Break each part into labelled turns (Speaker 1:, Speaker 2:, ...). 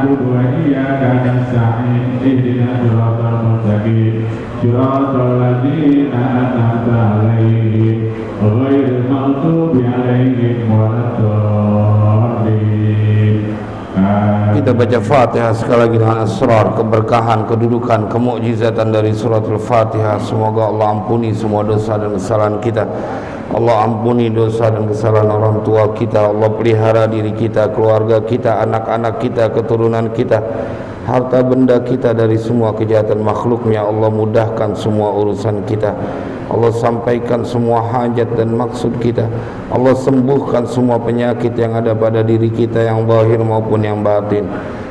Speaker 1: na'budu wa iyyaka nasta'in ihdinas siratal mustaqim siratal ladzina an'amta 'alaihim ghairil maghdubi 'alaihim waladdallin.
Speaker 2: Kita baca Fatihah sekali lagi dengan asrar, keberkahan, kedudukan, kemukjizatan dari suratul Fatihah. Semoga Allah ampuni semua dosa dan kesalahan kita. Allah ampuni dosa dan kesalahan orang tua kita. Allah pelihara diri kita, keluarga kita, anak-anak kita, keturunan kita, harta benda kita dari semua kejahatan makhluknya. Allah mudahkan semua urusan kita. Allah sampaikan semua hajat dan maksud kita. Allah sembuhkan semua penyakit yang ada pada diri kita, yang zahir maupun yang batin.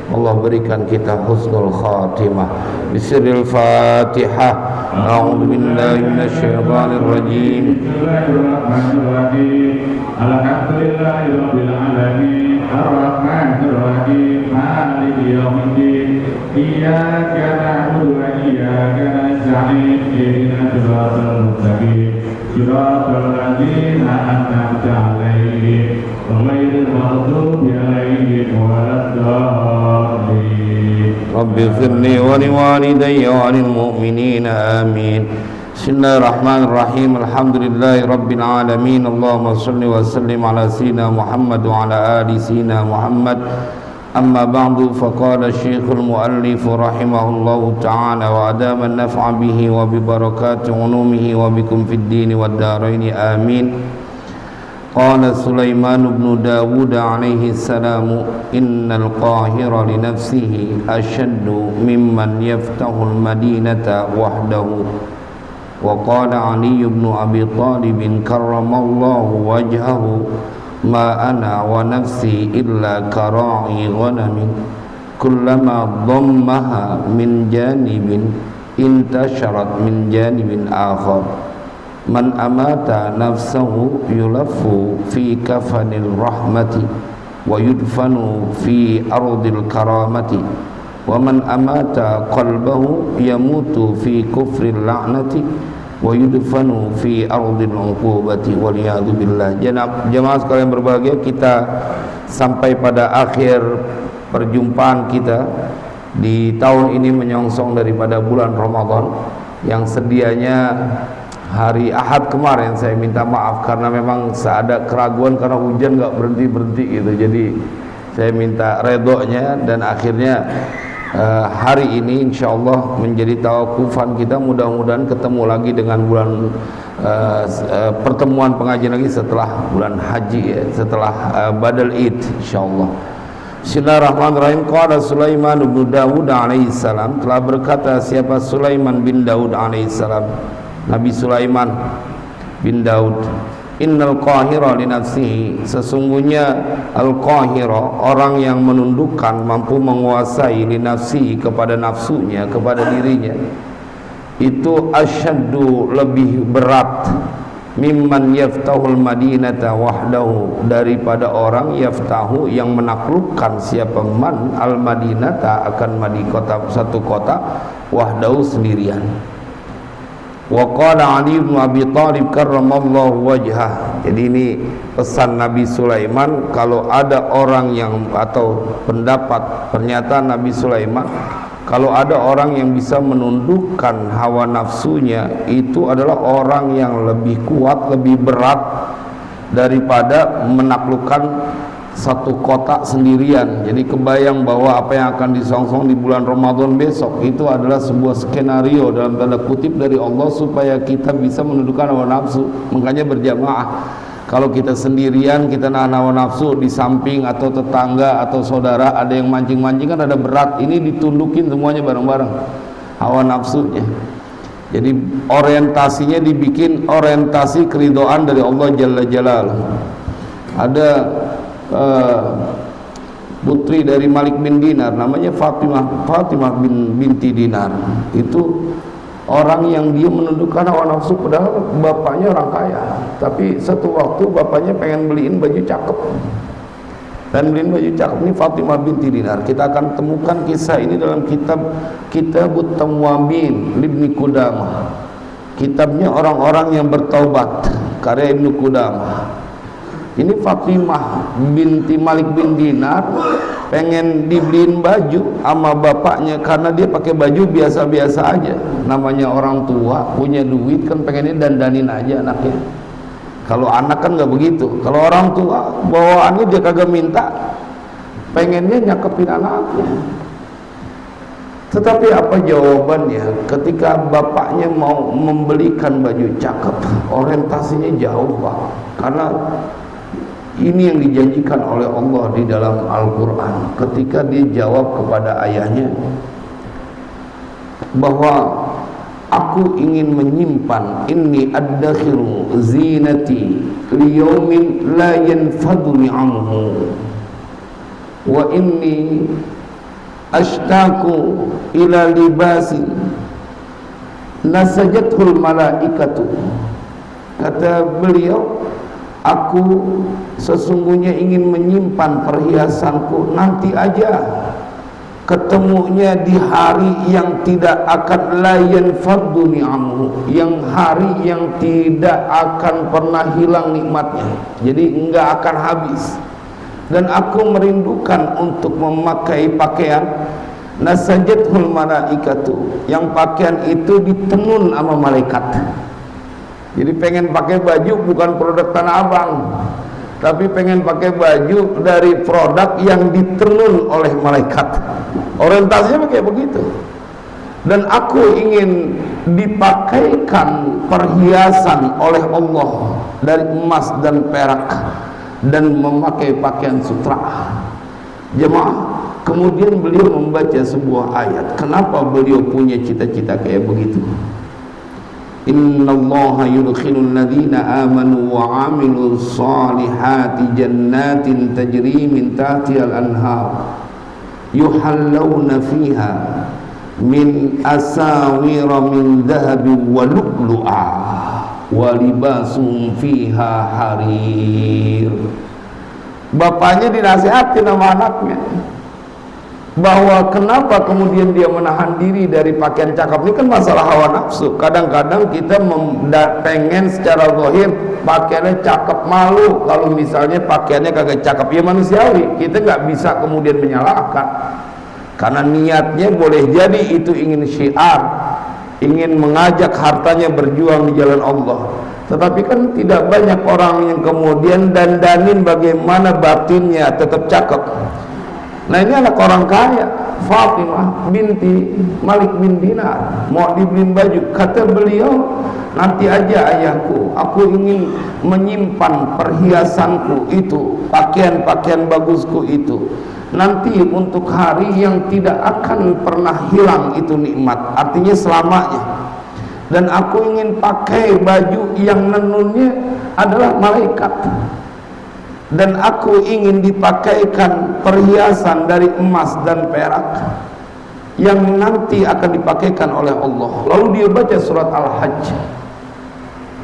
Speaker 2: Allah berikan kita husnul khatimah. Bismillahil Fatihah. A'udzu billahi minasyaitonir rajim.
Speaker 1: Bismillahirrahmanirrahim. Alhamdulillahirabbil alamin. Arrahmanir rahim. Maliki yaumiddin. Iyyaka na'budu wa iyyaka nasta'in. Ihdinas siratal mustaqim. Siratal ladzina an'amta 'alaihim ghairil maghdubi 'alaihim waladdallin.
Speaker 2: Rabbi firli wa liwalidayya wa lil mu'minina amin. Bismillahirrahmanirrahim. Alhamdulillahi rabbil alamin. Allahumma shalli wa sallim ala sayyidina Muhammad wa ala ali sayyidina Muhammad. Amma ba'du, faqala Syekhul Muallif rahimahullahu ta'ala wa adama an-naf'a bihi wa bi barakati ulumihi wa bikum fid dini wad daraini amin. Qala Sulaiman ibn Dawud alaihi salam, innal qahira li nafsihi ashaddu mimman yaftahu al-madinata wahdahu. Wa qala Ali ibn Abi Talib karramallahu wajhahu, ma ana wa nafsi illa kara'i ghanamin, kullama dhammaha min janibin intasharat min janibin akhar. Man amata nafsahu yulaffu fi kafanil rahmati wa yudfanu fi ardil karamati, wa man amata qalbahu yamutu fi kufril la'nati wa yudfanu fi ardil uqubati waliyadu billah. Jemaah sekalian berbahagia, kita sampai pada akhir perjumpaan kita di tahun ini menyongsong daripada bulan Ramadan, yang sedianya hari Ahad kemarin saya minta maaf karena memang ada keraguan karena hujan nggak berhenti gitu, jadi saya minta redonya, dan akhirnya hari ini insyaallah menjadi tawakufan kita. Mudah-mudahan ketemu lagi dengan bulan pertemuan pengajian lagi setelah bulan haji ya, setelah Badal Id insyaallah. Bismillahirrahmanirrahim. Qala Sulaiman bin Dawud alaihi salam, telah berkata siapa Sulaiman bin Daud alaihi salam, Nabi Sulaiman bin Daud, innal qahira li nafsihi, sesungguhnya al-qahira, orang yang menundukkan, mampu menguasai, li nafsihi, kepada nafsunya, kepada dirinya, itu asyaddu, lebih berat, mimman yaftahul madinata wahdahu, daripada orang yaftahu, yang menaklukkan, siapa man al madinata, akan kota, satu kota, wahdahu, sendirian. Wa qala Ali bin Abi Talib karramallahu wajhah. Jadi ini pesan Nabi Sulaiman, kalau ada orang yang, atau pendapat pernyataan Nabi Sulaiman, kalau ada orang yang bisa menundukkan hawa nafsunya, itu adalah orang yang lebih kuat, lebih berat daripada menaklukkan satu kota sendirian. Jadi kebayang bahwa apa yang akan disongsong di bulan Ramadan besok itu adalah sebuah skenario dalam tanda kutip dari Allah supaya kita bisa menundukkan hawa nafsu. Makanya berjamaah. Kalau kita sendirian, kita nahan hawa nafsu, di samping atau tetangga atau saudara ada yang mancing-mancing, kan ada berat, ini ditundukin semuanya bareng-bareng hawa nafsunya. Jadi orientasinya dibikin orientasi keridhaan dari Allah Jalla Jalaluhu. Ada putri dari Malik bin Dinar, namanya Fatimah binti Dinar. Itu orang yang dia menundukkan hawa nafsu, padahal bapaknya orang kaya, tapi satu waktu bapaknya pengen beliin baju cakep, dan beliin baju cakep. Ini Fatimah binti Dinar. Kita akan temukan kisah ini dalam Kitabut Tawwabin Ibnu Qudamah, kitabnya orang-orang yang bertaubat, karya Ibnu Qudamah. Ini Fatimah binti Malik bin Dinar pengen dibeliin baju sama bapaknya karena dia pakai baju biasa-biasa aja. Namanya orang tua punya duit kan pengennya dandanin aja anaknya. Kalau anak kan nggak begitu. Kalau orang tua bawaannya dia kagak minta, pengennya nyakepin anaknya. Tetapi apa jawabannya ketika bapaknya mau membelikan baju cakep? Orientasinya jauh, Pak. Karena ini yang dijanjikan oleh Allah di dalam Al-Quran ketika dia jawab kepada ayahnya bahwa aku ingin menyimpan inni addakhiru zinati liyaumin la yanfadu ni'amuhu wa inni ashtaku ila libasi nasajathul malaikatu. Kata beliau, aku sesungguhnya ingin menyimpan perhiasanku, nanti aja ketemunya di hari yang tidak akan layan fardu ni'amuhu, yang hari yang tidak akan pernah hilang nikmatnya, jadi enggak akan habis. Dan aku merindukan untuk memakai pakaian nasajathul malaikatu, yang pakaian itu ditenun sama malaikat. Jadi pengen pakai baju bukan produk Tanah Abang, tapi pengen pakai baju dari produk yang ditenun oleh malaikat. Orientasinya kayak begitu. Dan aku ingin dipakaikan perhiasan oleh Allah dari emas dan perak dan memakai pakaian sutra. Jemaah, kemudian beliau membaca sebuah ayat. Kenapa beliau punya cita-cita kayak begitu? Innallaha yudkhilul ladzina amanu wa 'amilus solihati jannatin tajri min tahtihal anhar yuhallawna fiha min asawira min dhahabin wa lu'lu'a wa libasum fiha harir. Bapaknya dinasihatin sama anaknya bahwa kenapa kemudian dia menahan diri dari pakaian cakep. Ini kan masalah hawa nafsu. Kadang-kadang kita pengen secara zahir pakaiannya cakep, malu kalau misalnya pakaiannya kagak cakep. Ya manusiawi, kita nggak bisa kemudian menyalahkan, karena niatnya boleh jadi itu ingin syiar, ingin mengajak hartanya berjuang di jalan Allah. Tetapi kan tidak banyak orang yang kemudian dandanin bagaimana batinnya tetap cakep. Nah ini anak orang kaya, Fatimah binti Malik bin Dinar, mau dibeliin baju. Kata beliau, nanti aja ayahku, aku ingin menyimpan perhiasanku itu, pakaian-pakaian bagusku itu, nanti untuk hari yang tidak akan pernah hilang itu nikmat, artinya selamanya. Dan aku ingin pakai baju yang nenunnya adalah malaikat, dan aku ingin dipakaikan perhiasan dari emas dan perak yang nanti akan dipakaikan oleh Allah. Lalu dia baca surat Al-Hajj.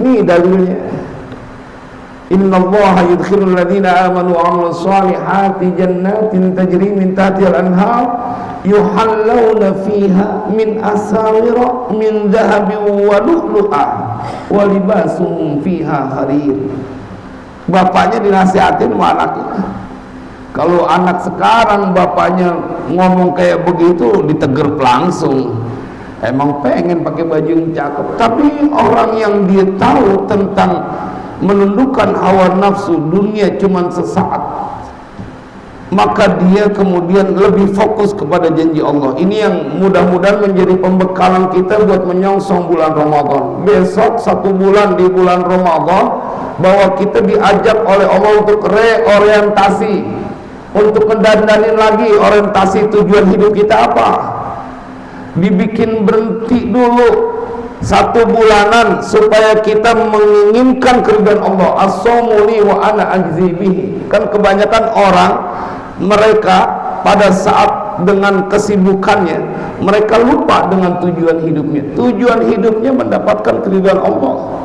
Speaker 2: Ini dalilnya. Innallaha yudkhilul ladzina amanu wa 'amilus solihati jannatin tajri min tahtihal anhar yuhallawna fiha min asawira min dhahabin wa lu'lu'a wa libasum fiha harir. Bapaknya dinasihatin sama anaknya. Kalau anak sekarang bapaknya ngomong kayak begitu ditegur langsung. Emang pengen pakai baju yang cakep. Tapi orang yang dia tahu tentang menundukkan hawa nafsu dunia cuman sesaat, maka dia kemudian lebih fokus kepada janji Allah. Ini yang mudah-mudahan menjadi pembekalan kita buat menyongsong bulan Ramadan. Besok 1 bulan di bulan Ramadan, bahwa kita diajak oleh Allah untuk reorientasi, untuk mendandanin lagi orientasi tujuan hidup kita apa. Dibikin berhenti dulu 1 bulanan supaya kita menginginkan keridhaan Allah. As-sawmu li wa ana ajzi bihi. Kan kebanyakan orang mereka pada saat dengan kesibukannya mereka lupa dengan tujuan hidupnya. Tujuan hidupnya mendapatkan keridhaan Allah.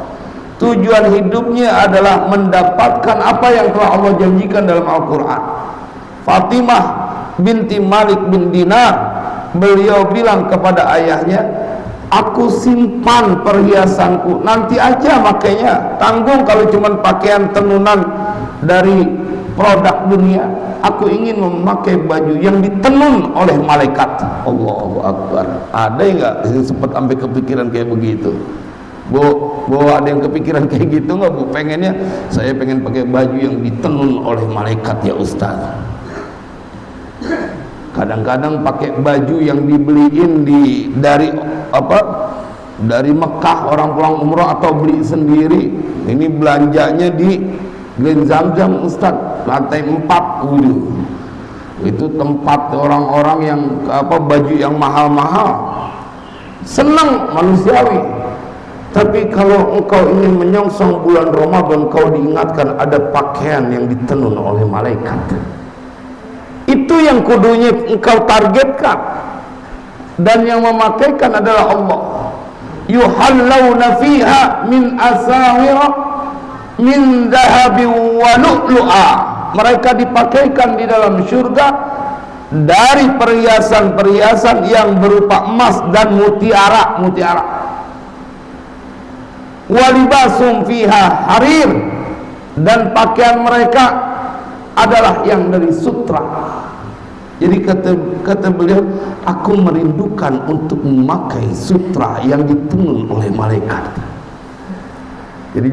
Speaker 2: Tujuan hidupnya adalah mendapatkan apa yang telah Allah janjikan dalam Al-Quran. Fatimah binti Malik bin Dinar, beliau bilang kepada ayahnya, aku simpan perhiasanku, nanti aja makanya, tanggung kalau cuma pakaian tenunan dari produk dunia, aku ingin memakai baju yang ditenun oleh malaikat. Allahu Akbar. Ada enggak yang sempat sampai kepikiran kayak begitu? Bu, ada yang kepikiran kayak gitu nggak Bu? Pengennya, saya pengen pakai baju yang ditenun oleh malaikat ya Ustaz. Kadang-kadang pakai baju yang dibeliin dari Mekah, orang pulang umroh atau beli sendiri. Ini belanjanya di Glen Zamzam Ustaz, lantai 4. Itu tempat orang-orang yang baju yang mahal-mahal. Senang manusiawi. Tapi kalau engkau ingin menyongsong bulan Ramadan, kau diingatkan ada pakaian yang ditenun oleh malaikat. Itu yang kudunya engkau targetkan. Dan yang memakaikan adalah Allah. Yuhallawna fiha min asawira min dhahabi wa lu'lu'a. Mereka dipakaikan di dalam syurga dari perhiasan-perhiasan yang berupa emas dan mutiara. Walibasum fiha harir, dan pakaian mereka adalah yang dari sutra. Jadi kata beliau, aku merindukan untuk memakai sutra yang ditenun oleh malaikat. Jadi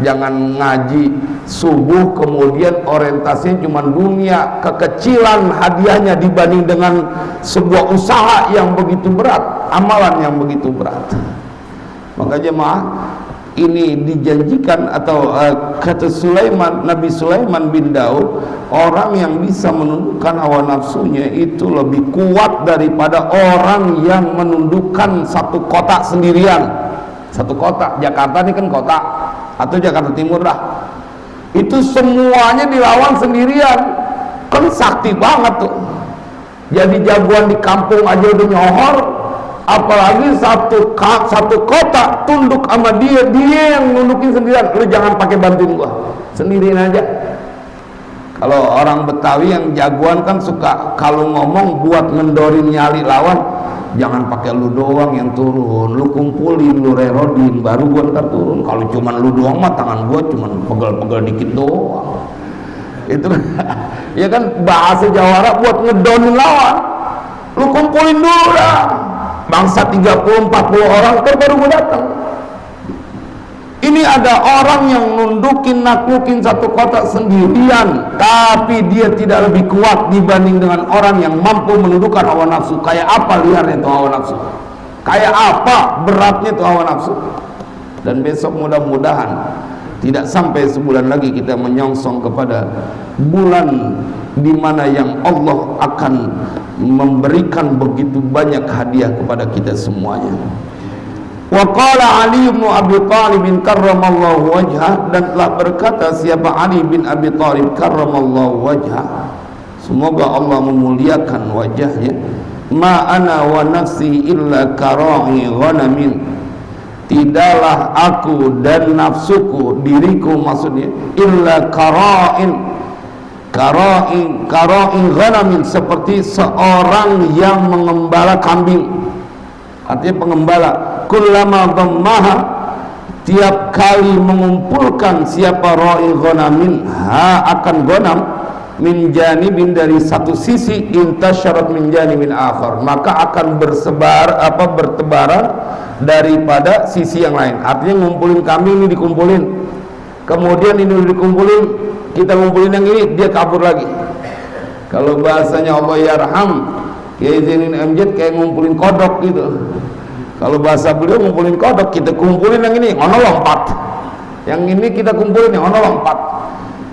Speaker 2: jangan ngaji subuh kemudian orientasinya cuma dunia, kekecilan hadiahnya dibanding dengan sebuah usaha yang begitu berat, amalan yang begitu berat. Maka jemaah, ini dijanjikan atau kata Nabi Sulaiman bin Daud, orang yang bisa menundukkan hawa nafsunya itu lebih kuat daripada orang yang menundukkan satu kota sendirian. Satu kota, Jakarta ini kan kota, atau Jakarta Timur lah, itu semuanya dilawan sendirian, kan sakti banget tuh. Jadi jagoan di kampung aja udah nyohor, apalagi satu kota tunduk sama dia yang nundukin sendirian. Lu jangan pakai bantuin gua, sendirian aja. Kalau orang Betawi yang jagoan kan suka kalau ngomong buat ngendorin nyali lawan, jangan pakai lu doang yang turun, lu kumpulin, lu rerodin, baru gua ntar turun. Kalau cuman lu doang mah tangan gua cuman pegel-pegel dikit doang. Itu ya kan bahasa Jawara buat ngedonin lawan. Lu kumpulin dulu dah, bangsa 30-40 orang kan baru gue datang. Ini ada orang yang naklukin satu kota sendirian, tapi dia tidak lebih kuat dibanding dengan orang yang mampu menundukkan hawa nafsu. Kayak apa liarnya itu hawa nafsu, kayak apa beratnya itu hawa nafsu. Dan besok mudah-mudahan tidak sampai sebulan lagi kita menyongsong kepada bulan di mana yang Allah akan memberikan begitu banyak hadiah kepada kita semuanya. Wa qala Ali bin Abi Thalib karramallahu wajhah, dan telah berkata siapa Ali bin Abi Thalib karramallahu wajhah, semoga Allah memuliakan wajahnya, ma ana wa nafsi illa kara'i ghanamin, tidaklah aku dan nafsuku, diriku maksudnya, illa kara'in ghanamin, seperti seorang yang mengembala kambing. Artinya pengembala, kullama dhammaha, tiap kali mengumpulkan siapa ra'i ghanamin, akan ghanam, min janibin, dari satu sisi, intasyarat min janibin akhar, maka akan bertebaran daripada sisi yang lain. Artinya ngumpulin kambing ini dikumpulin, kemudian ini dikumpulin, kita ngumpulin yang ini, dia kabur lagi. Kalau bahasanya Allah yarham Kiai Zainin MJ kayak ngumpulin kodok gitu. Kalau bahasa beliau ngumpulin kodok, kita kumpulin yang ini, ono lompat. Yang ini kita kumpulin, yang ono lompat.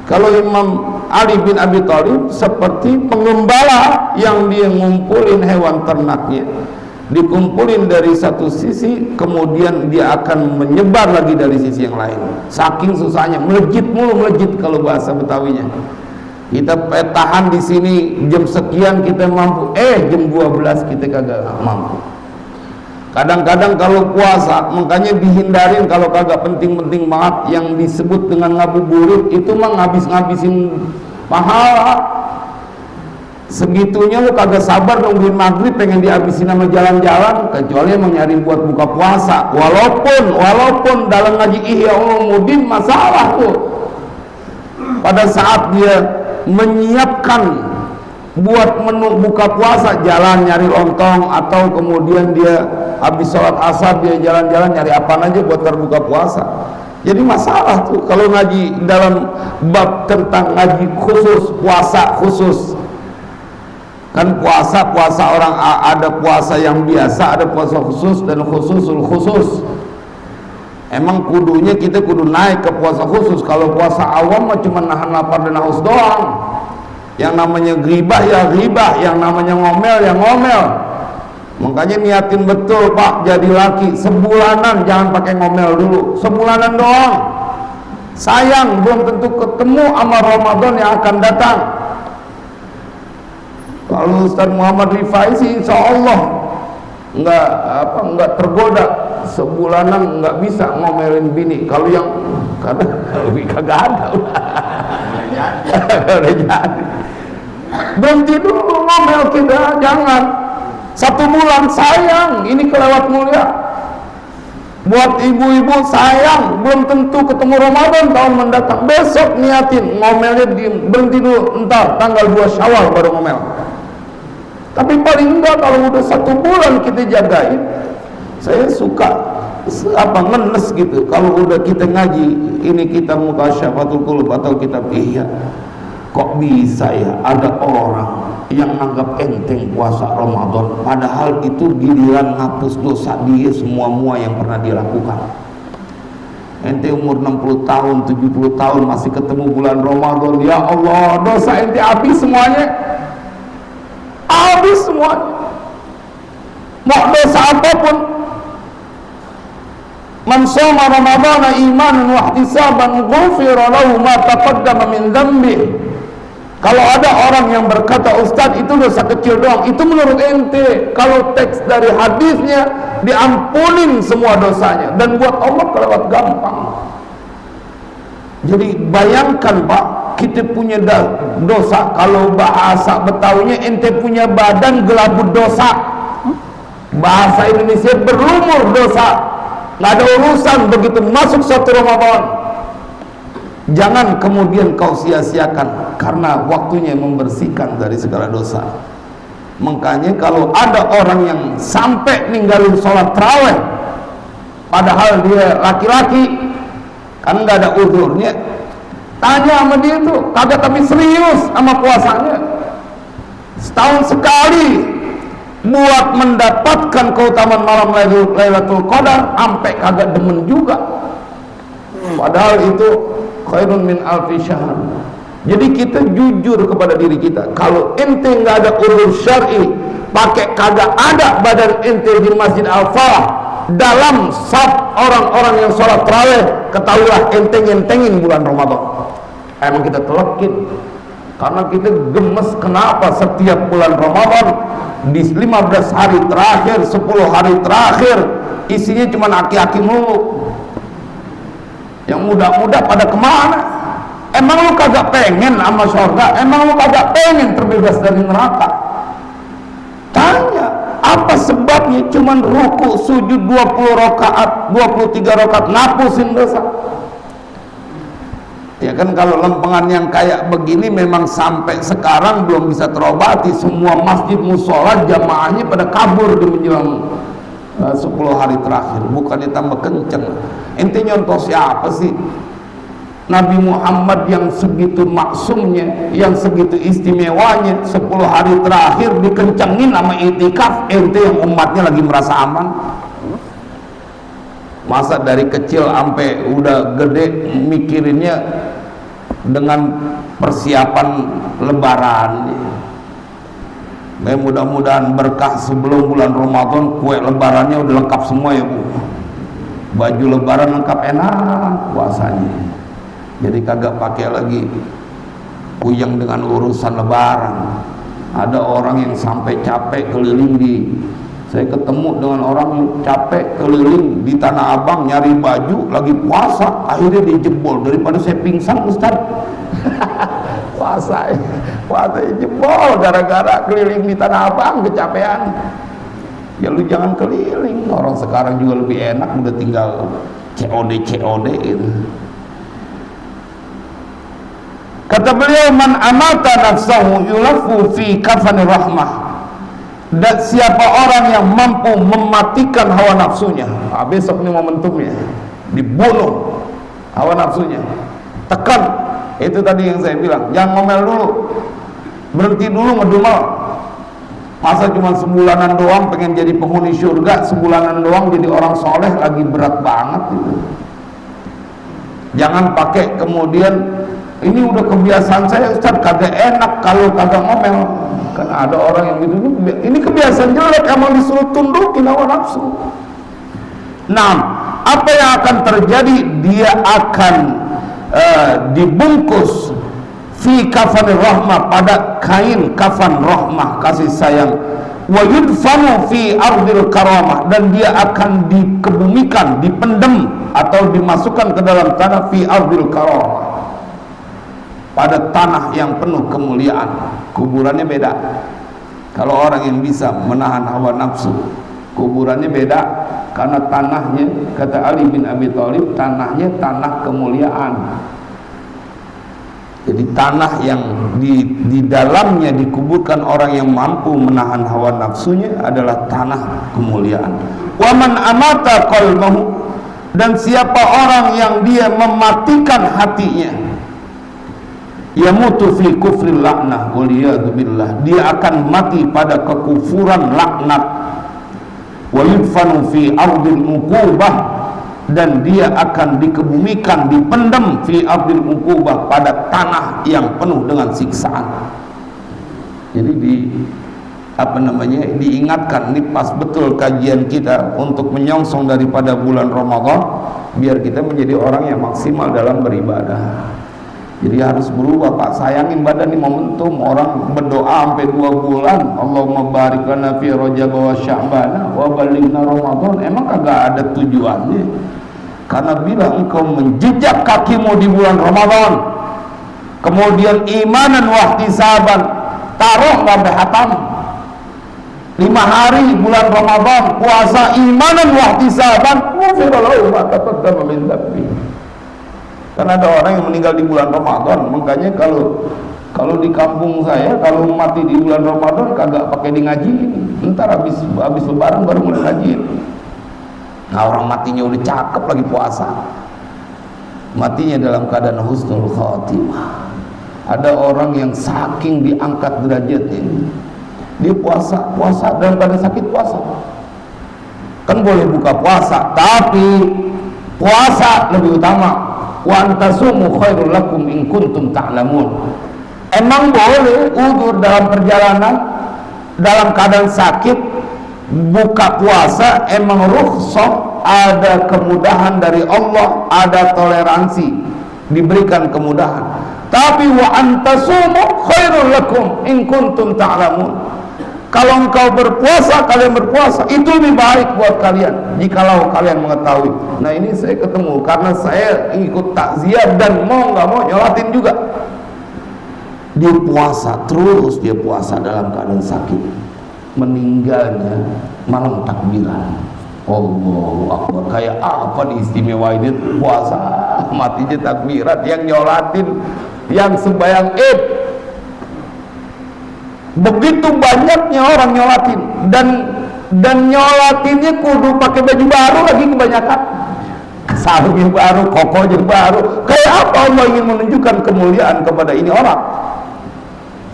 Speaker 2: Kalau Imam Ali bin Abi Thalib seperti pengembala yang dia ngumpulin hewan ternaknya, dikumpulin dari satu sisi, kemudian dia akan menyebar lagi dari sisi yang lain. Saking susahnya, melejit kalau bahasa Betawinya. Kita tahan di sini jam sekian kita mampu, jam 12 kita kagak mampu. Kadang-kadang kalau puasa, makanya dihindarin kalau kagak penting-penting banget yang disebut dengan ngabuburit, itu mah ngabis-ngabisin pahala. Segitunya lu kagak sabar nungguin maghrib pengen dihabisin sama jalan-jalan, kecuali emang nyari buat buka puasa. Walaupun dalam ngaji Ihya Ulumuddin masalah tuh, pada saat dia menyiapkan buat menu buka puasa, jalan nyari lontong, atau kemudian dia habis sholat asar dia jalan-jalan nyari apa aja buat berbuka puasa. Jadi masalah tuh kalau ngaji dalam bab tentang ngaji khusus, puasa khusus. Kan puasa orang ada puasa yang biasa, ada puasa khusus dan khususul khusus. Emang kudunya kita kudu naik ke puasa khusus. Kalau puasa awam mah cuma nahan lapar dan haus doang. Yang namanya ghibah ya ghibah, yang namanya ngomel ya ngomel. Makanya niatin betul Pak, jadi laki sebulanan, jangan pakai ngomel dulu, sebulanan doang. Sayang belum tentu ketemu sama Ramadan yang akan datang. Kalau Ustaz Muhammad Rifai sih insya Allah nggak tergoda, sebulanan nggak bisa ngomelin bini. Kalau yang karena lebih kagak ada udah jadi. Berhenti dulu ngomel kita, jangan 1 bulan. Sayang ini kelewat mulia. Buat ibu-ibu sayang, belum tentu ketemu Ramadan tahun mendatang. Besok niatin ngomelnya, berhenti dulu, entar tanggal 2 Syawal baru ngomel. Tapi paling enggak kalau udah 1 bulan kita jagain. Saya suka ngenes gitu kalau udah kita ngaji ini, kita Mutasyafatul Qulub atau kitab Ihya. Kok bisa ya ada orang yang anggap enteng puasa Ramadan, padahal itu giliran ngapus dosa dia semua yang pernah dilakukan. Ente umur 60 tahun, 70 tahun masih ketemu bulan Ramadan, ya Allah, dosa ente habis semuanya. Habis semuanya. Mau dosa apapun. Man shoma Ramadhana imanan wa ihtisaban ghufira lahu ma taqaddama min dhanbihi. Kalau ada orang yang berkata, Ustaz itu dosa kecil doang, itu menurut ente. Kalau teks dari hadisnya diampunin semua dosanya, dan buat Allah kelewat gampang. Jadi bayangkan Pak, kita punya dosa, kalau bahasa Betawinya ente punya badan gelabut dosa, bahasa Indonesia berlumur dosa. Nggak ada urusan begitu masuk 1 Ramadan. Jangan kemudian kau sia-siakan, karena waktunya membersihkan dari segala dosa. Makanya kalau ada orang yang sampai ninggalin sholat tarawih padahal dia laki-laki, kan nggak ada uzurnya, tanya sama dia tuh, kagak tapi serius sama puasanya. Setahun sekali buat mendapatkan keutamaan malam Lailatul Qadar, sampai kagak demen juga. Padahal itu khairun min alfi syahr. Jadi kita jujur kepada diri kita, kalau ente nggak ada uzur syar'i, pakai kagak ada badan ente di Masjid Al-Falah dalam saf orang-orang yang sholat tarawih, ketahuilah ente ngentengin bulan Ramadan. Emang kita telekin, karena kita gemes. Kenapa setiap bulan Ramadan di 15 hari terakhir, 10 hari terakhir isinya cuma aki-aki mulu. Yang muda-muda pada kemana? Emang lu kagak pengen sama surga? Emang lu kagak pengen terbebas dari neraka? Tanya, apa sebabnya cuman ruku sujud 20 rakaat, 23 rakaat ngapusin dosa? Ya kan, kalau lempengan yang kayak begini memang sampai sekarang belum bisa terobati. Semua masjid musola jamaahnya pada kabur di menjelang 10 hari terakhir, bukannya tambah kenceng. Ente nyontoh siapa sih? Nabi Muhammad yang segitu maksumnya, yang segitu istimewanya, 10 hari terakhir dikencengin sama itikaf. Ente yang umatnya lagi merasa aman. Masa dari kecil sampai udah gede mikirinnya dengan persiapan lebaran. Mudah-mudahan berkah sebelum bulan Ramadan, kue lebarannya udah lengkap semua ya Bu. Baju lebaran lengkap, enak puasanya. Jadi kagak pakai lagi puyeng dengan urusan lebaran. Ada orang yang sampai capek keliling saya ketemu dengan orang yang capek keliling di Tanah Abang nyari baju lagi puasa, akhirnya dijebol. Daripada saya pingsan Ustaz. puasa jebol gara-gara keliling di Tanah Abang kecapean. Ya lu jangan keliling, orang sekarang juga lebih enak, udah tinggal COD gitu. Kata beliau, man amata nafsahu yulafu fi kafani rahmah. Dan siapa orang yang mampu mematikan hawa nafsunya, besok ini momentumnya, dibunuh hawa nafsunya, tekan. Itu tadi yang saya bilang, jangan ngomel dulu, berhenti dulu ngedumel. Masa cuma sebulanan doang pengen jadi penghuni surga, sebulanan doang jadi orang soleh, lagi berat banget gitu. Jangan pakai kemudian, ini udah kebiasaan saya Ustaz, kagak enak kalau kagak ngomel. Kan ada orang yang gitu, ini kebiasaan jelek, emang disuruh tundukin hawa nafsu. Nah, apa yang akan terjadi? Dia akan dibungkus fi kafan rahmah, pada kain kafan rahmah, kasih sayang. Wa yudfanu fi ardil karamah, dan dia akan dikebumikan, dipendem atau dimasukkan ke dalam tanah fi ardil karamah, pada tanah yang penuh kemuliaan. Kuburannya beda. Kalau orang yang bisa menahan hawa nafsu, kuburannya beda, karena tanahnya, kata Ali bin Abi Thalib, tanahnya tanah kemuliaan. Jadi tanah yang di dalamnya dikuburkan orang yang mampu menahan hawa nafsunya adalah tanah kemuliaan. Wa man amata qalbahu, dan siapa orang yang dia mematikan hatinya, yamutu fi kufri laknah waliyadu billah, dia akan mati pada kekufuran laknat. Wa yudfanu fi ardil uqubah, dan dia akan dikebumikan, dipendam fi ardil uqubah, pada tanah yang penuh dengan siksaan. Jadi diingatkan, ini pas betul kajian kita untuk menyongsong daripada bulan Ramadan, biar kita menjadi orang yang maksimal dalam beribadah. Jadi harus berubah, Pak. Sayangin badan ini momentum. Orang berdoa sampai 2 bulan, Allahumma barik lana fi Rajab wa Sya'ban wa balighna Ramadan. Emang kagak ada tujuannya. Karena bila engkau menjejak kakimu di bulan Ramadan, kemudian imanan wa ihtisaban, taruh sampai hatam 5 hari bulan Ramadan, puasa imanan wa ihtisaban, ghufira lahu ma taqaddama min dhanbihi. Karena ada orang yang meninggal di bulan Ramadan. Makanya kalau di kampung saya, kalau mati di bulan Ramadan kagak pakai di ngajiin. Ntar habis lebaran baru mulai ngajiin. Nah, orang matinya udah cakep lagi puasa, matinya dalam keadaan husnul khatimah. Ada orang yang saking diangkat derajatnya, dia puasa dalam keadaan sakit puasa. Kan boleh buka puasa, tapi puasa lebih utama. Wa antasumu khairul lakum in kuntum ta'lamun. Emang boleh udzur dalam perjalanan, dalam keadaan sakit, buka puasa, emang rukhsah, ada kemudahan dari Allah, ada toleransi, diberikan kemudahan. Tapi wa antasumu khairul lakum in kuntum ta'lamun. Kalau engkau berpuasa, kalian berpuasa, itu lebih baik buat kalian jikalau kalian mengetahui. Nah, ini saya ketemu karena saya ikut takziah dan mau nggak mau nyolatin juga. Dia puasa terus, dia puasa dalam keadaan sakit. Meninggalnya malam takbiran. Allahu Akbar. Kayak apa nih istimewa ini puasa, matinya takbiran, yang nyolatin, yang sembahyang Id. Begitu banyaknya orang nyolatin, dan nyolatinnya kudu pakai baju baru lagi kebanyakan, sarungnya baru, kokonya baru. Kayak apa Allah ingin menunjukkan kemuliaan kepada ini orang?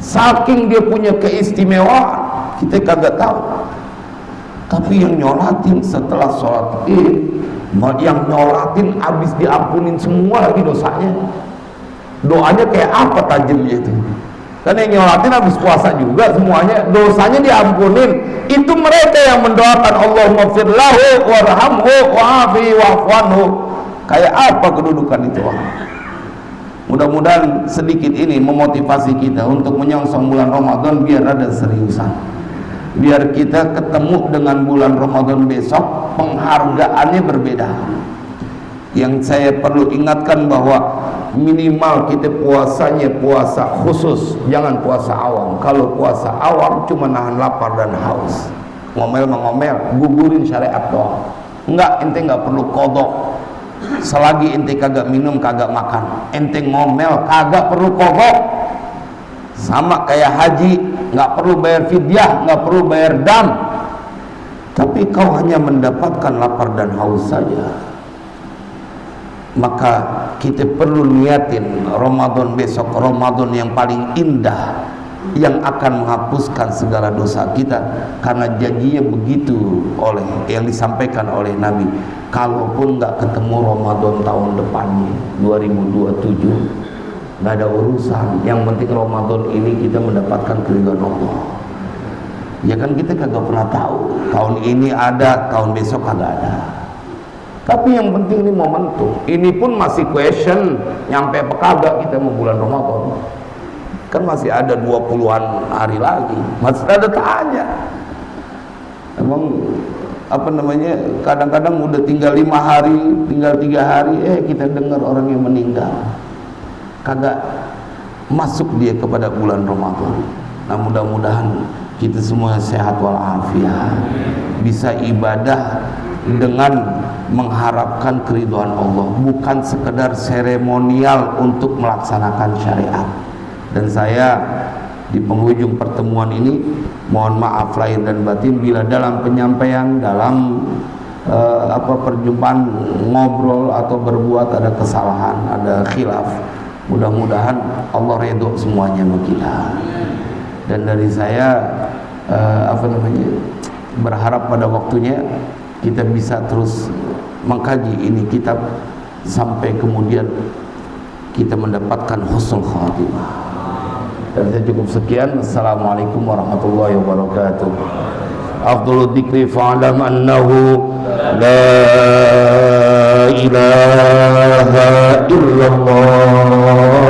Speaker 2: Saking dia punya keistimewaan, kita kagak tahu. Tapi yang nyolatin setelah sholat Id, yang nyolatin habis diampunin semua lagi dosanya. Doanya kayak apa tajamnya itu? Kan yang nyolatin habis puasa juga semuanya dosanya diampunin. Itu mereka yang mendoakan Allahumma fir lahu warhamhu wa'afi wa'fu anhu. Kayak apa kedudukan itu? Mudah-mudahan sedikit ini memotivasi kita untuk menyongsong bulan Ramadan biar ada seriusan. Biar kita ketemu dengan bulan Ramadan besok penghargaannya berbeda. Yang saya perlu ingatkan bahwa minimal kita puasanya puasa khusus, jangan puasa awam. Kalau puasa awam cuma nahan lapar dan haus, ngomel-ngomel, gugurin syariat doang. Enggak, ente enggak perlu qadha. Selagi ente kagak minum, kagak makan, ente ngomel, kagak perlu qadha. Sama kayak haji, nggak perlu bayar fidyah, nggak perlu bayar dam. Tapi kau hanya mendapatkan lapar dan haus saja. Maka kita perlu niatin Ramadan besok, Ramadan yang paling indah, yang akan menghapuskan segala dosa kita, karena janjinya begitu oleh yang disampaikan oleh Nabi. Kalaupun nggak ketemu Ramadan tahun depannya 2027, nggak ada urusan, yang penting Ramadan ini kita mendapatkan keridhaan Allah. Ya kan kita kagak pernah tahu tahun ini ada, tahun besok kagak ada. Tapi yang penting ini momentum. Ini pun masih question, nyampe apa kagak kita mau bulan Ramadan. Kan masih ada 20-an hari lagi, masih ada tanya. Emang apa namanya, kadang-kadang udah tinggal 5 hari, tinggal 3 hari, kita dengar orang yang meninggal, kagak masuk dia kepada bulan Ramadan. Nah, mudah-mudahan kita semua sehat walafiat, bisa ibadah dengan mengharapkan keridhaan Allah, bukan sekedar seremonial untuk melaksanakan syariat. Dan saya di penghujung pertemuan ini mohon maaf lahir dan batin bila dalam penyampaian, dalam perjumpaan ngobrol atau berbuat ada kesalahan, ada khilaf. Mudah-mudahan Allah redho semuanya sama kita. Dan dari saya berharap pada waktunya kita bisa terus mengkaji ini kitab sampai kemudian kita mendapatkan husnul khatimah. Dan saya cukup sekian. Assalamualaikum warahmatullahi wabarakatuh. Afdhalul dzikri fa'lam annahu la ilaha illallah.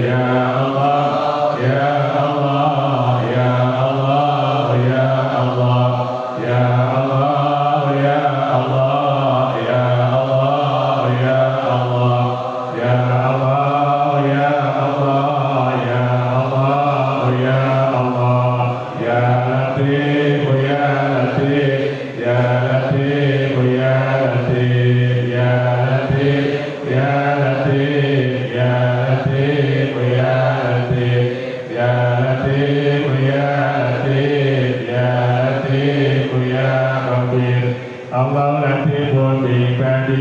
Speaker 1: Ya Allah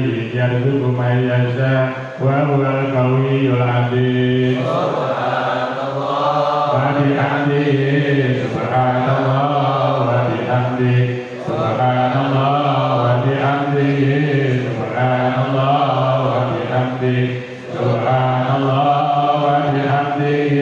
Speaker 1: السيء يرزق من يشاء وهو القوي العزيز وبحمده سبحان الله وبحمده سبحان الله وبحمده سبحان الله وبحمده سبحان الله وبحمده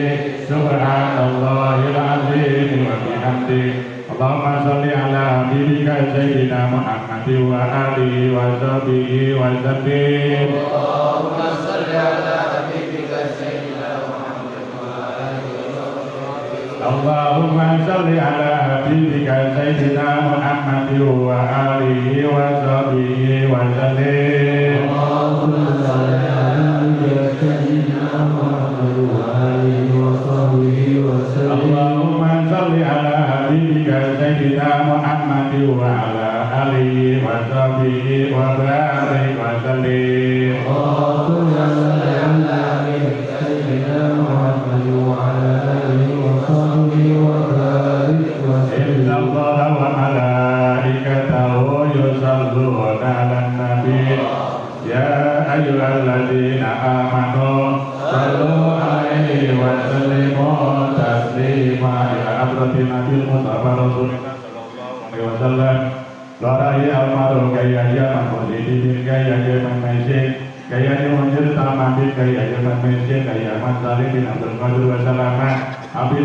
Speaker 1: سبحان الله العظيم وبحمده اللهم صل على حبيبك سيدنا محمد وآله وصحبه وسلم
Speaker 3: اللهم صل على حبيبك سيدنا محمد وآله وصحبه
Speaker 1: اللهم صل على حبيبك سيدنا محمد وآله وصحبه وسلم
Speaker 3: اللهم صل على حبيبك سيدنا محمد وآله وصحبه وسلم
Speaker 1: اللهم صل على حبيبك سيدنا محمد وعلى آله وصحبه وبارك وسلم
Speaker 3: اللهم صل على حبيبك سيدنا محمد وعلى آله وصحبه وبارك
Speaker 1: إن
Speaker 3: وسلم
Speaker 1: الله وملائكته يصلون على النبي يا أيها الذين آمنوا صلوا عليه وسلموا تسليما إلى حضرة النبي المصطفى رسول الله صلى الله عليه وسلم Lorai almarhum gaya jaman muridin gaya jaman mesir gaya munjir tamadin gaya jaman mesir gaya mansali bin Abdul Qadir Wassalaman Habib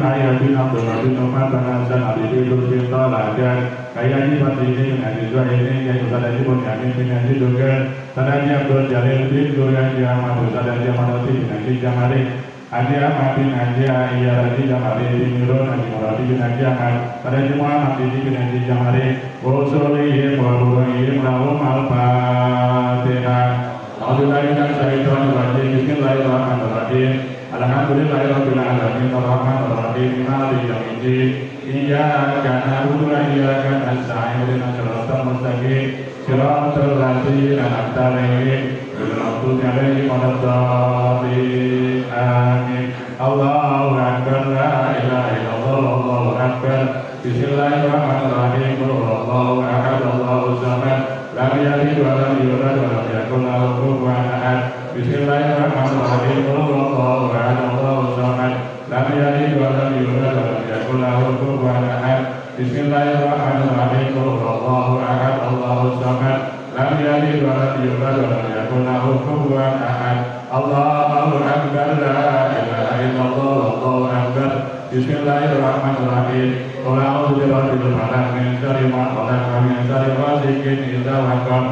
Speaker 1: Ayah bin Abdul Qadir Umar bin Hasan Habib Idul bin Toladan gaya jimat ini dengan Izwa ini gaya Ustadz Ibn Yamin bin Haji Duga Ustadz Abdul Jalil bin Durian Jamal Ustadz Jamalati bin Haji Jamali Haji Ahmad bin Haji Iya Haji Jamali bin Nurul Haji Muradi bin Haji Ahmad Haji Muhammad bin Haji Jamali Usulihim wa ruhihim lahum al-fatihah A'udzubillahi minasyaitonir rajim Bismillahirrahmanirrahim Alhamdulillahirabbil alamin arrahmanir rahim maliki yaumiddin Iyyaka na'budu wa iyyaka nasta'in ihdinas siratal mustaqim siratal ladzina an'amta 'alaihim ghairil maghdubi 'alaihim waladdallin amin Allahu akbar la ilaha illallah Allahu akbar Bismillahirrahmanirrahim Allahu ahad Allahu samad lam yalid wa lam yulad wa lam yakul lahu kufuwan ahad Bismillahirrahmanirrahim Allahu ahad Allahu samad lam yalid wa lam yulad wa lam yakul lahu kufuwan ahad Bismillahirrahmanirrahim Allahu ahad Allahu samad lam yalid wa lam yulad wa lam yakul lahu kufuwan ahad Allahu akbar la ilaha illallah Allahu akbar Bismillahirrahmanirrahim Qul a'udzu birabbil falaq min syarri ma khalaq wa min syarri ghasiqin idza waqab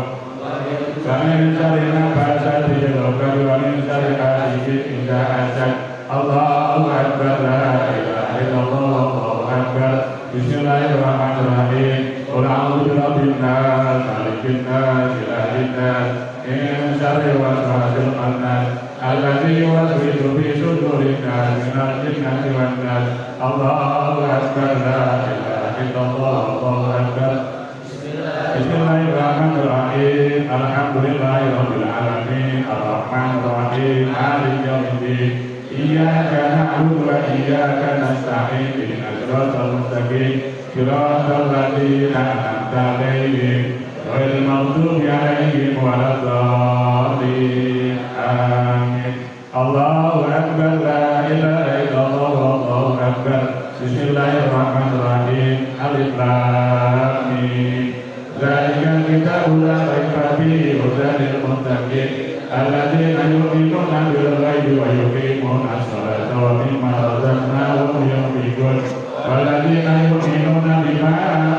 Speaker 1: wa min syarri nafasati fil 'uqad wa min syarri hasidin idza hasad Allahu akbar la ilaha illallah Allahu akbar Bismillahirrahmanirrahim Qul a'udzu birabbin nas malikin nas ilahin nas min syarri waswasil khannas alladzi yuwaswisu fi sudurin nas minal jinnati wan nas Allahu akbar la ilaha illallah Allahu akbar Bismillahirrahmanirrahim Alhamdulillahirabbil alamin arrahmanir rahim maliki yaumiddin Iyyaka na'budu wa iyyaka nasta'in ihdinas siratal mustaqim siratal ladzina an'amta 'alaihim ghairil maghdubi 'alaihim waladdallin amin Allahu akbar la ilaha illallah Allahu akbar Bismillahirrahmanirrahim Alif lam mim Zalikal kitabu la raiba fihi hudan lil muttaqin alladzina yu'minuna bil ghaibi wa yuqimuna as-salata wa mimma razaqnahum yunfiqun walladzina yu'minuna bima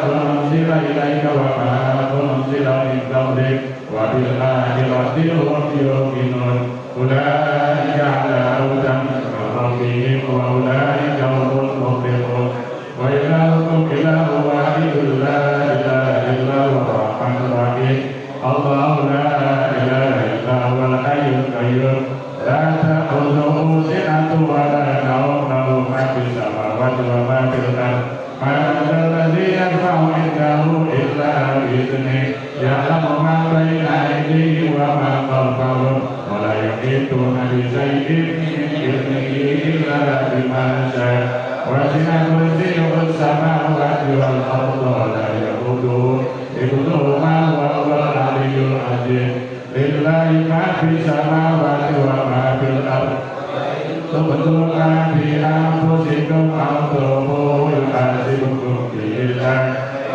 Speaker 1: unzila ilaika wa ma unzila min qablik wa bil akhirati hum yuqinun ulaika ala hudan min rabbihim wa ulaika humul muflihun wa ilahukum ilahun wahidun la ilaha illa huwa ar-rahmanur rahim Allahu la ilaha illa huwal hayyul qayyum la ta'khudhuhu sinatun wa la nawm lahu ma fis samawati wa ma fil ardh man dhal ladzi yashfa'u 'indahu illa bi'idhnihi ya'lamu ma bayna aydihim wa ma khalfahum wa la yuhituna bi shay'in min ilmihi illa bima sha'a wasi'a kursiyyuhu as-samawati wal arda wa la yaquduhu hifdhuhuma wa huwal 'aliyyul 'azim basir. Lillahi ma fis samawati wa ma fil ardh. Tubduha fi anfusikum aw tukhfuhu yuhasibukum billah.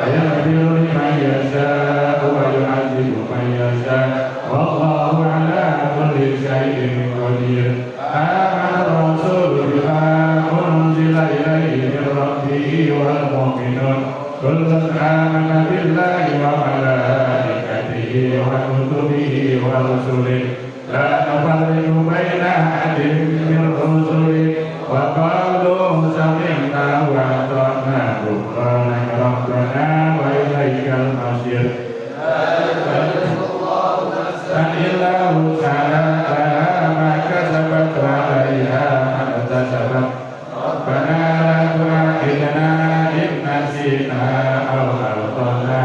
Speaker 1: Yaghfiru liman yasha'u wa yu'adzibu man yasha'u. Wallahu ala kulli syai'in qadir. Amana ar-rasulu bima unzila ilayhi min rabbihi wal mu'minun. Kullun amana billahi wa malaikatihi wa kutubihi wa rusulihi. La nufarriqu baina ahadin min rusulihi wa qalu sami'na wa ata'na ghufranaka rabbana wa ilaikal masir. Sanillahu ta'ala ma kasabat wa 'alaiha ma iktasabat. Rabbana la tu'akhidhna in nasina aw akhtana.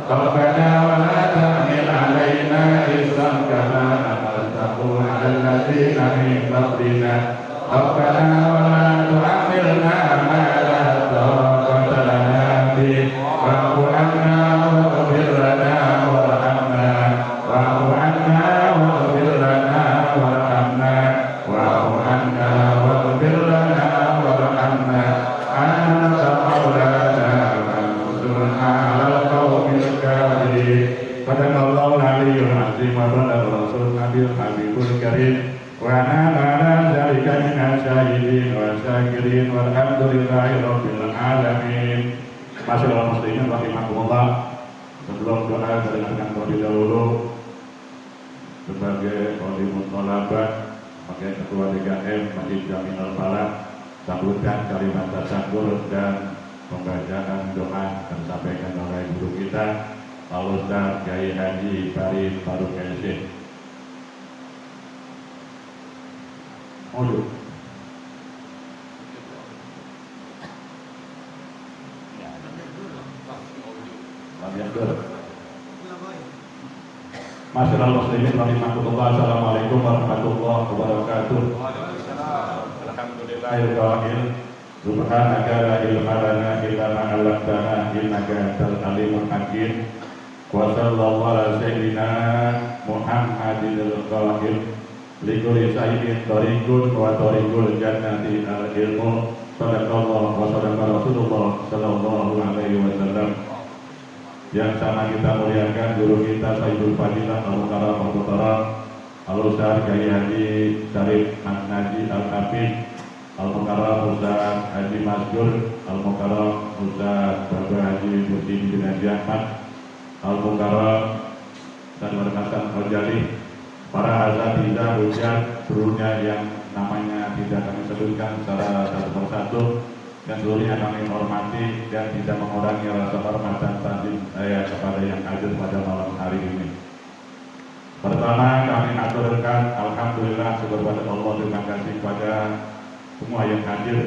Speaker 1: Rabbana wa la tahmil 'alaina isran kama hamaltahu 'alal ladzina min qablina. Rabbana wa la tu'akhidhna ma la taqata lana bihi. Wa'fu 'anna waghfir lana warhamna. Wa'fu 'anna waghfir lana warhamna. Wa'fu 'anna waghfir lana warhamna. Anta maulana fansurna 'alal qaumil kafirin. Sadaqallahu al-'aliyyul 'azim wa balaghal rasulun nabiyul habibul karim. Wa nana dzalika minasy syahidin wa syakirin walhamdulillahi rabbil alamin. Masyaallah muslimin rahimakumullah. Sebelum doa dengarkan terlebih dahulu sebagai Qalimut Thalabah, sebagai Ketua DKM Masjid Jami Al-Falah, sambutkan kalimat tasyakur dan pembacaan doa yang disampaikan oleh guru kita Al-Ustaz Kiai Haji Farid Faruk Syekh. Mulu. Masyaallah muslimin rahimakumullah. Assalamualaikum warahmatullahi wabarakatuh. Alhamdulillahil qa'il subhanaka la ilma lana illa ma 'allamtana innaka antal alimul hakim. Wa sallallahu ala sayyidina Muhammadil qa'il likulli sayyidin tariqun wa tariqul jannati al-ilmu. Sadaqallahu wa sadaqa Rasulullah sallallahu alaihi wasallam. Yang sama kita muliakan guru kita Sayyidul Fadilah Al-Mukarram Al-Mukarram Al-Ustaz Kiai Haji Syarif Naji Al-Hafidh Al-Mukarram Ustaz Haji Masjur Al-Mukarram Ustaz Bapak Haji Muhsin bin Haji Ahmad Al-Mukarram dan Warhasan Al-Jali, para asatidzah hujjah seluruhnya yang namanya tidak kami sebutkan secara satu persatu, dan seluruhnya kami hormati dan tidak mengurangi rasa hormat dan takzim saya kepada yang hadir pada malam hari ini. Pertama kami aturkan alhamdulillah syukur pada Allah, terima kasih kepada semua yang hadir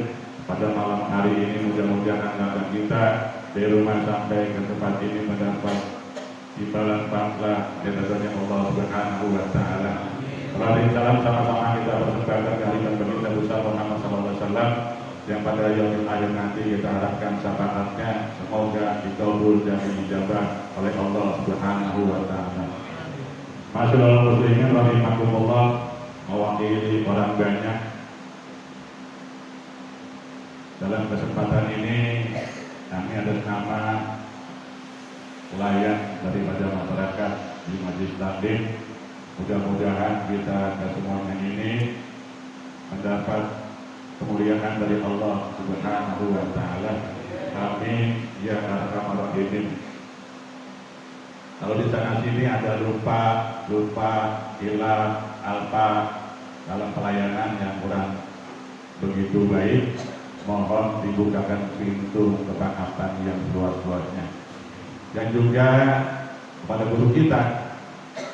Speaker 1: pada malam hari ini. Mudah-mudahan anak kita dari rumah sampai ke tempat ini mendapat imbalan pahala dari Allah Subhanahu wa taala. Salam sama-sama kita persembahkan kalimat baginda besar Muhammad sallallahu alaihi wasallam yang pada yaumil akhir nanti kita harapkan syafaatnya semoga dikabul dan dijabah oleh Allah Subhanahu wa taala. Masyaallah muslimin rahimakumullah, mewakili orang banyak dalam kesempatan ini kami atas nama pelayan daripada masyarakat di Majelis Taklim, mudah-mudahan kita semuanya ini mendapat kemuliaan dari Allah Subhanahu wa taala. Amin ya arhamar rahimin. Kalau di sana sini ada lupa, hilang, alpa dalam pelayanan yang kurang begitu baik, mohon dibukakan pintu kemaafan yang luas-luasnya. Dan juga kepada guru kita,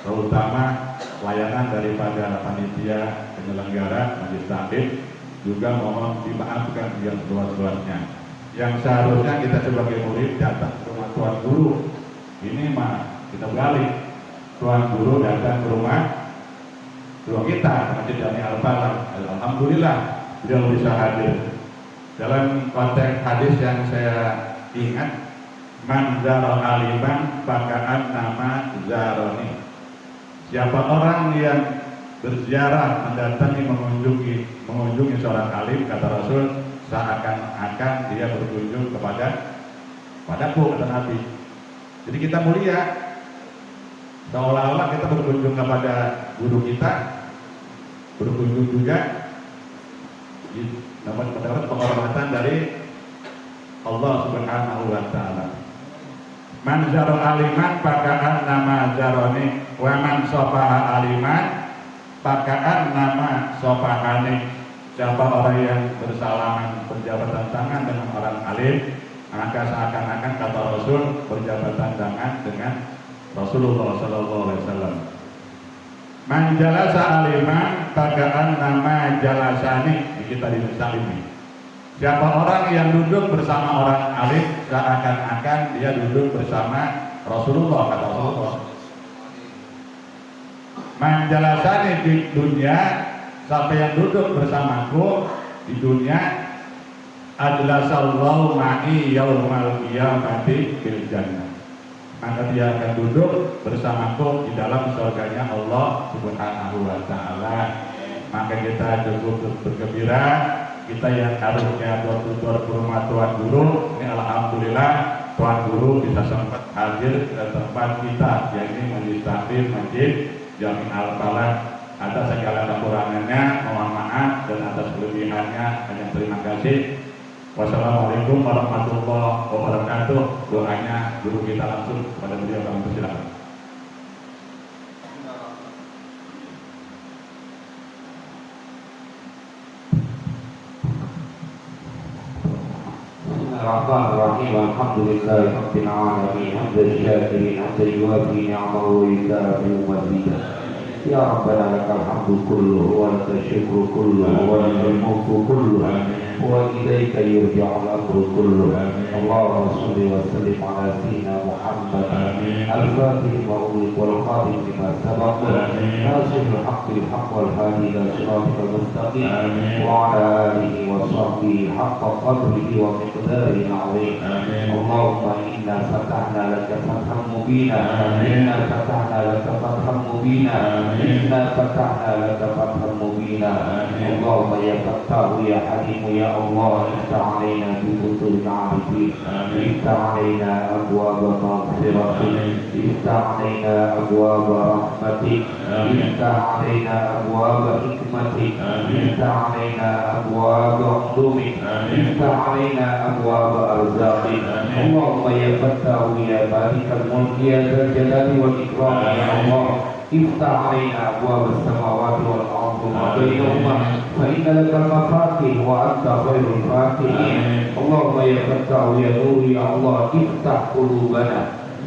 Speaker 1: terutama pelayanan daripada panitia penyelenggara Majelis Taklim, juga mohon dimaafkan yang luas-luasnya. Yang seharusnya kita sebagai murid datang ke rumah tuan guru, ini mah kita balik, tuan guru datang ke rumah kita, Masjid Jami Al-Falah. Alhamdulillah beliau bisa hadir. Dalam konteks hadis yang saya ingat, man zara aliman faka'an nama zaroni. Siapa orang yang berziarah mendatangi mengunjungi seorang alim, kata Rasul, seakan-akan dia berkunjung padaku, kata Nabi. Jadi kita mulia, seolah-olah kita berkunjung kepada guru kita, berkunjung juga mendapat penghormatan dari Allah Subhanahu wa Ta'ala. Man zaro aliman pakaan nama zaroni, wa man sofaha aliman pakaan nama sofahani. Siapa orang yang bersalaman berjabatan tangan dengan orang alim, maka seakan-akan, kata Rasul, berjabatan tangan dengan Rasulullah SAW. Man jalasa aliman pakaan nama jalasani. Kita di Muslim ini. Siapa orang yang duduk bersama orang alim, seakan-akan dia duduk bersama Rasulullah, kata Rasulullah. Man jalasani di dunia, siapa yang duduk bersamaku di dunia, ajlasallahu ma'i yaumal qiyamati fil jannah. Maka dia akan duduk bersamaku di dalam surganya Allah Subhanahu wa Ta'ala. Maka kita cukup bergembira. Kita yang harusnya door-to-door ke rumah Tuan Guru, ini alhamdulillah Tuan Guru bisa sempat hadir ke tempat kita, yaitu Majlis Taklim Masjid Jami Al-Falah. Atas segala kekurangannya mohon maaf, dan atas kelebihannya hanya terima kasih. Wassalamualaikum warahmatullahi wabarakatuh. Doanya guru kita langsung kepada beliau, kami persilakan.
Speaker 2: Bismillahirrahmanirrahim. Alhamdulillahi rabbil alamin. Hamdan syakirin, hamdan yuwafi ni'amahu wa yukafi'u mazidah. Ya Rabbana lakal hamdu kulluhu wa lakal syukru kulluhu wa lakal mulku kulluhu wa ilaika yurja'ul amru kulluhu. Allahumma shalli wa sallim ala sayyidina Muhammad al-fatih wa uliq wal khatim lima sabaq nasirul haqqi bil haqq wal hadi ila siratal mustaqim wa ala alihi wa sahbihi haqqa qadrihi wa miqdarihi al-'azim. Allahumma inna fatahna laka fathan mubina, inna fatahna laka fathan mubina, inna fatahna laka fathan mubina. Allahumma ya Fattahu ya Halim ya Allah, iftah alaina bi futuhil 'arifin, iftah alaina abwaaba maghfiratik, iftah alaina abwaaba rahmatik, iftah alaina abwaaba hikmatik, iftah alaina abwaaba 'ulumik, iftah alaina abwaaba arzaqik. Allahumma ya Fattahu ya Balikal Mulki ya Dzal Jalali wal Ikram ya Allah, iftah alaina abwaab as-samawati wal ardi wa bainahuma fa inna lakal mafatih wa anta khairul fatihin. Allahumma ya Fattahu ya Nur ya Allah, iftah qulubana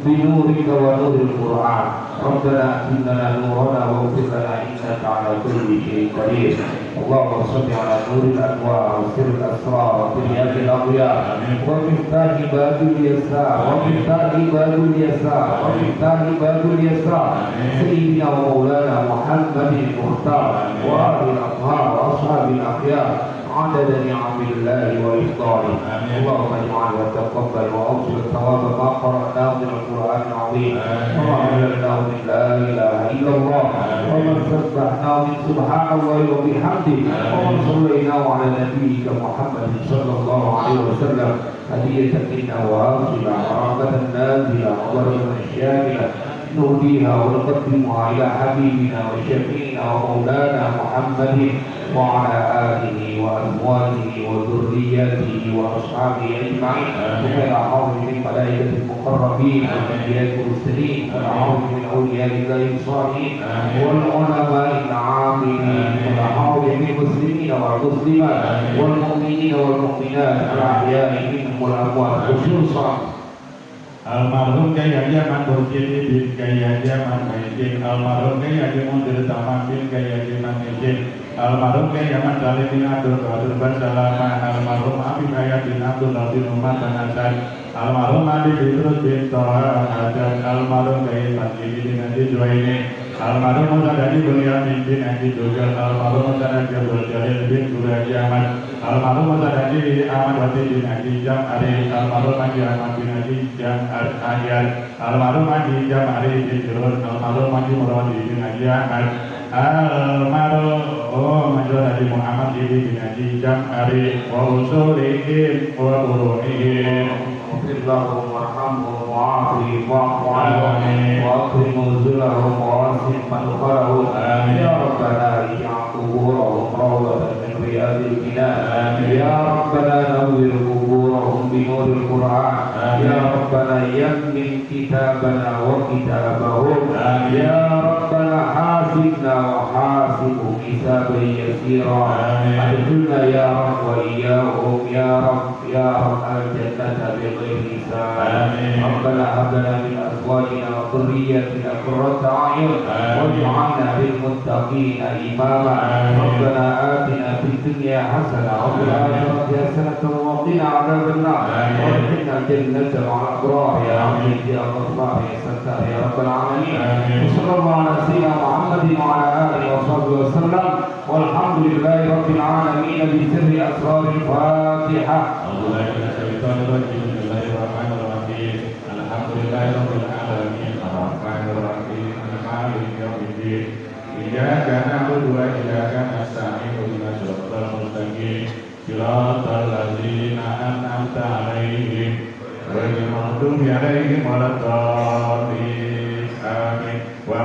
Speaker 2: binurika wa nuril Qur'an. Rabbana atina nurana wa ighfir lana innaka ala kulli syai'in qadir. Allahumma shalli ala nuril anwar wa sirril asrar wa tibyadil aghyar wa miftahi babil yasar wa miftahi babil yasar wa miftahi babil yasar sayyidina wa maulana Muhammadin mukhtar wa alil athhar wa ashabil akhyar عدد نعم الله وإفضاله. اللهم اجعل وتقبل وأوصل الثواب ما قرأناه من القرآن العظيم وما علمناه من لا إله إلا الله وما سبحناه من سبحان الله وبحمده وما صليناه على نبيك محمد صلى الله عليه وسلم هدية منا واصلة ورحمة نازلة وبركة شاملة نهديها ونقدمها إلى حبيبنا وشفيعنا ومولانا محمد وعلى آله وأزواجه وذرياته وأصحابه أجمعين وإلى حوله من ملائكة المقربين والأنبياء المرسلين والعون من أولياء الله الصالحين والعلماء العاملين والحوله من المسلمين والمسلمات والمؤمنين والمؤمنات الأحياء منهم والأموات خصوصا
Speaker 1: Almarhum Kyai Haji Ahmad Burkini bin Kyai Haji Ahmad Maizin, almarhum Kyai Haji Mundir Taman bin Kyai Haji Maizin, almarhum Kyai Ahmad Salim bin Abdul Qadir Basalaman, almarhum Habib Hayat bin Abdul Latif Umar Tanasan, almarhum Habib Idrus bin Toha Hajan, almarhum Kyai Fatih bin Haji Juwaini, Almarhum Mutadadi Bunyamin bin Haji Dugal, Almarhum Mutadadi Abdul Jalil bin Guraji Ahmad, Almarhum Mutadadi Ahmad Wati bin Haji Jam Ari, Almarhum Haji Ahmad bin Haji Jam Arian, Almarhum Haji Jam Ari bin Jirun, Almarhum Haji Murawati bin Haji Ahmad, Almarhum Haji Muhammad bin Haji Jam Ari, wa usulihim wa uruhihim.
Speaker 2: اللهم وارحمهم وعافهم واعف عنهم واكرم نزلهم ووسع مدخلهم يا ربنا اجعل قبورهم روضة من رياض الجنان يا ربنا نور قبورهم بنور القرآن يا ربنا يمن كتابنا وكتابهم يا ربنا حاسبنا وحاسبهم حسابا يسيرا ادخلنا يا رب واياهم يا رب الجنة بغير حساب ربنا هب لنا من ازواجنا وذرياتنا قرة اعين واجعلنا للمتقين اماما ربنا آتنا في الدنيا حسنة وفي الآخرة حسنة وقنا عذاب النار وادخلنا الجنة مع الأبرار يا عزيز يا غفار يا ستار يا رب العالمين وصلى الله على سيدنا محمد وعلى آله وصحبه وسلم والحمد لله رب العالمين بسر أسرار الفاتحة.
Speaker 1: Bismillahirrahmanirrahim. Alhamdulillahirrahmanirrahim. Ar-Rahmanirrahim. Maliki yaumiddin. Iyyaka na'budu wa iyyaka nasta'in. Ihdinas siratal mustaqim. Siratal ladzina an'amta 'alaihim ghairil maghdubi 'alaihim waladdallin. Amin. Wa